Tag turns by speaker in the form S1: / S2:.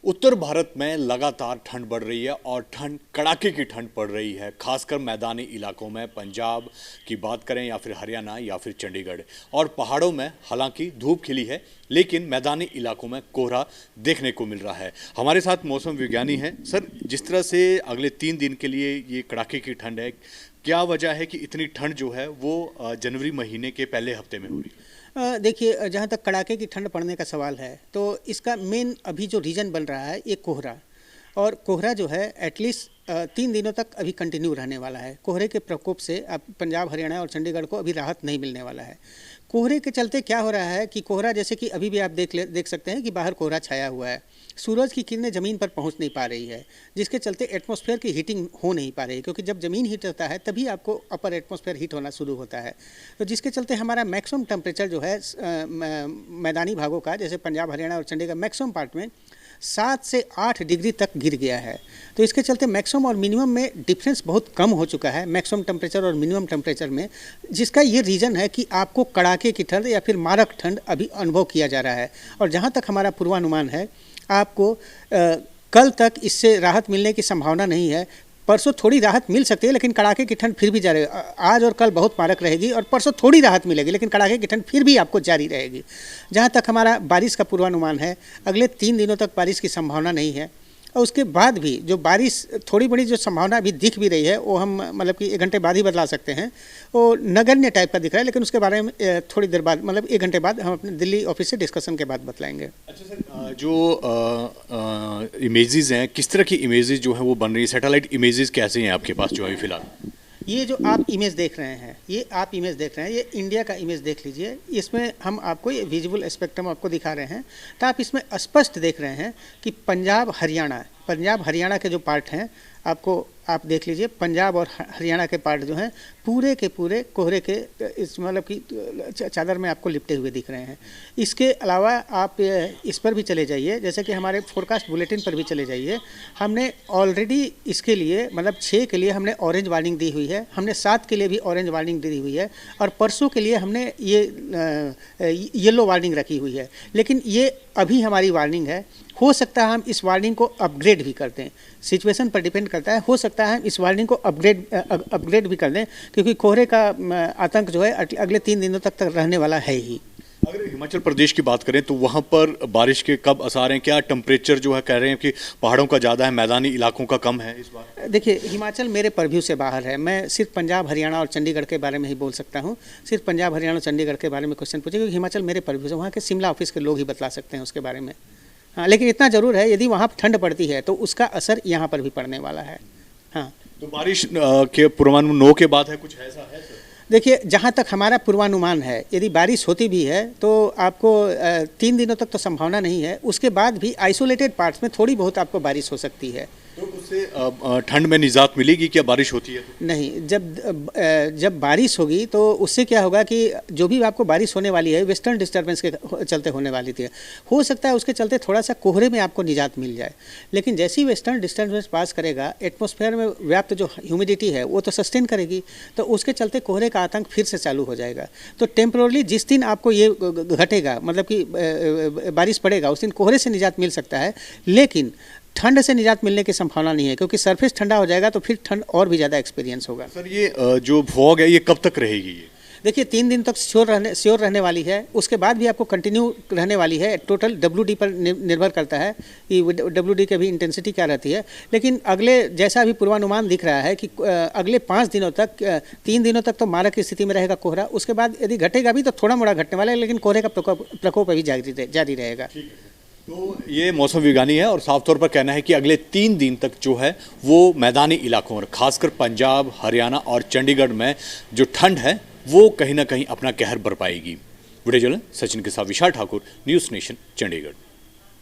S1: उत्तर भारत में लगातार ठंड बढ़ रही है और ठंड कड़ाके की ठंड पड़ रही है, खासकर मैदानी इलाकों में। पंजाब की बात करें या फिर हरियाणा या फिर चंडीगढ़, और पहाड़ों में हालांकि धूप खिली है, लेकिन मैदानी इलाकों में कोहरा देखने को मिल रहा है। हमारे साथ मौसम विज्ञानी हैं। सर, जिस तरह से अगले 3 दिन के लिए ये कड़ाके की ठंड है, क्या वजह है कि इतनी ठंड जो है वो जनवरी महीने के पहले हफ्ते में हो रही है?
S2: देखिए, जहाँ तक कड़ाके की ठंड पड़ने का सवाल है तो इसका मेन अभी जो रीज़न बन रहा है ये कोहरा। और कोहरा जो है एटलीस्ट 3 दिनों तक अभी कंटिन्यू रहने वाला है। कोहरे के प्रकोप से अब पंजाब, हरियाणा और चंडीगढ़ को अभी राहत नहीं मिलने वाला है। कोहरे के चलते क्या हो रहा है कि कोहरा, जैसे कि अभी भी आप देख सकते हैं कि बाहर कोहरा छाया हुआ है। सूरज की किरणें ज़मीन पर पहुंच नहीं पा रही है, जिसके चलते एटमॉस्फेयर की हीटिंग हो नहीं पा रही है, क्योंकि जब ज़मीन हीट होता है तभी आपको अपर एटमॉस्फेयर हीट होना शुरू होता है। तो जिसके चलते हमारा मैक्सिमम टेम्परेचर जो है मैदानी भागों का, जैसे पंजाब, हरियाणा और चंडीगढ़, मैक्सिमम पार्ट में 7 से 8 डिग्री तक गिर गया है। तो इसके चलते मैक्सिमम और मिनिमम में डिफरेंस बहुत कम हो चुका है, मैक्सिमम टेम्परेचर और मिनिमम टेम्परेचर में, जिसका ये रीज़न है कि आपको कड़ाके की ठंड या फिर मारक ठंड अभी अनुभव किया जा रहा है। और जहाँ तक हमारा पूर्वानुमान है, आपको कल तक इससे राहत मिलने की संभावना नहीं है। परसों थोड़ी राहत मिल सकती है, लेकिन कड़ाके की ठंड फिर भी जारी। आज और कल बहुत मारक रहेगी और परसों थोड़ी राहत मिलेगी, लेकिन कड़ाके की ठंड फिर भी आपको जारी रहेगी। जहाँ तक हमारा बारिश का पूर्वानुमान है, अगले 3 दिनों तक बारिश की संभावना नहीं है। और उसके बाद भी जो बारिश थोड़ी बड़ी जो संभावना अभी दिख भी रही है, वो हम मतलब कि 1 घंटे बाद ही बदला सकते हैं। वो नगण्य टाइप का दिख रहा है, लेकिन उसके बारे में थोड़ी देर बाद, मतलब 1 घंटे बाद हम अपने दिल्ली ऑफिस से डिस्कशन के बाद बतलाएंगे।
S1: अच्छा सर, जो इमेजेस हैं, किस तरह की इमेजेस जो हैं वो बन रही है? सैटेलाइट इमेजेस कैसे हैं आपके पास जो अभी फिलहाल?
S2: ये जो आप इमेज देख रहे हैं, ये इंडिया का इमेज देख लीजिए। इसमें हम आपको ये विजुअल स्पेक्ट्रम आपको दिखा रहे हैं, तो आप इसमें स्पष्ट देख रहे हैं कि पंजाब हरियाणा के जो पार्ट हैं, आप देख लीजिए, पंजाब और हरियाणा के पार्ट जो हैं पूरे के पूरे कोहरे के इस मतलब कि चादर में आपको लिपटे हुए दिख रहे हैं। इसके अलावा आप इस पर भी चले जाइए, जैसे कि हमारे फोरकास्ट बुलेटिन पर भी चले जाइए। हमने ऑलरेडी इसके लिए, मतलब 6 के लिए हमने ऑरेंज वार्निंग दी हुई है, हमने 7 के लिए भी ऑरेंज वार्निंग दी हुई है, और परसों के लिए हमने ये येलो वार्निंग रखी हुई है। लेकिन ये अभी हमारी वार्निंग है, हो सकता है हम इस वार्निंग को अपग्रेड भी कर दें। सिचुएशन पर डिपेंड करता है, हो सकता है हम इस वार्निंग को अपग्रेड भी कर दें, क्योंकि कोहरे का आतंक जो है अगले 3 दिनों तक रहने वाला है ही।
S1: अगर हिमाचल प्रदेश की बात करें तो वहाँ पर बारिश के कब असर हैं? क्या टेम्परेचर जो है, कह रहे हैं कि पहाड़ों का ज़्यादा है, मैदानी इलाकों का कम है इस बार?
S2: देखिए, हिमाचल मेरे परव्यू से बाहर है। मैं सिर्फ पंजाब, हरियाणा और चंडीगढ़ के बारे में ही बोल सकता हूँ। सिर्फ पंजाब, हरियाणा और चंडीगढ़ के बारे में क्वेश्चन पूछे, क्योंकि हिमाचल मेरे परव्यू से, वहाँ के शिमला ऑफिस के लोग ही बतला सकते हैं उसके बारे में। हाँ, लेकिन इतना ज़रूर है, यदि वहाँ ठंड पड़ती है तो उसका असर यहाँ पर भी पड़ने वाला है। हाँ,
S1: तो बारिश के पूर्वानुमान 9 के बाद है, कुछ ऐसा है?
S2: देखिए, जहाँ तक हमारा पूर्वानुमान है, यदि बारिश होती भी है तो आपको 3 दिनों तक तो संभावना नहीं है। उसके बाद भी आइसोलेटेड पार्ट्स में थोड़ी बहुत आपको बारिश हो सकती है।
S1: तो उससे ठंड में निजात मिलेगी क्या बारिश होती है?
S2: नहीं, जब बारिश होगी तो उससे क्या होगा कि जो भी आपको बारिश होने वाली है, वेस्टर्न डिस्टर्बेंस के चलते होने वाली थी। हो सकता है उसके चलते थोड़ा सा कोहरे में आपको निजात मिल जाए, लेकिन जैसे ही वेस्टर्न डिस्टर्बेंस पास करेगा, एटमॉस्फेयर में व्याप्त जो ह्यूमिडिटी है वो तो सस्टेन करेगी, तो उसके चलते कोहरे का आतंक फिर से चालू हो जाएगा। तो टेम्पररी जिस दिन आपको ये घटेगा, मतलब कि बारिश पड़ेगा, उस दिन कोहरे से निजात मिल सकता है, लेकिन ठंड से निजात मिलने की संभावना नहीं है, क्योंकि सरफेस ठंडा हो जाएगा तो फिर ठंड और भी ज़्यादा एक्सपीरियंस होगा।
S1: सर, ये जो फॉग है ये कब तक रहेगी? ये
S2: देखिए, 3 दिन तक श्योर रहने वाली है। उसके बाद भी आपको कंटिन्यू रहने वाली है। टोटल WD पर निर्भर करता है कि WD की भी इंटेंसिटी क्या रहती है। लेकिन अगले, जैसा अभी पूर्वानुमान दिख रहा है कि अगले 5 दिनों तक, 3 दिनों तक तो मारक की स्थिति में रहेगा कोहरा। उसके बाद यदि घटेगा भी तो थोड़ा मोड़ा घटने वाला है, लेकिन कोहरे का प्रकोप अभी जारी रहेगा।
S1: तो ये मौसम विज्ञानी है और साफ तौर पर कहना है कि अगले 3 दिन तक जो है वो मैदानी इलाकों और खासकर पंजाब, हरियाणा और चंडीगढ़ में जो ठंड है वो कहीं ना कहीं अपना कहर बरपाएगी। वीडियो जर्नलिस्ट सचिन के साथ विशाल ठाकुर, न्यूज़ नेशन, चंडीगढ़।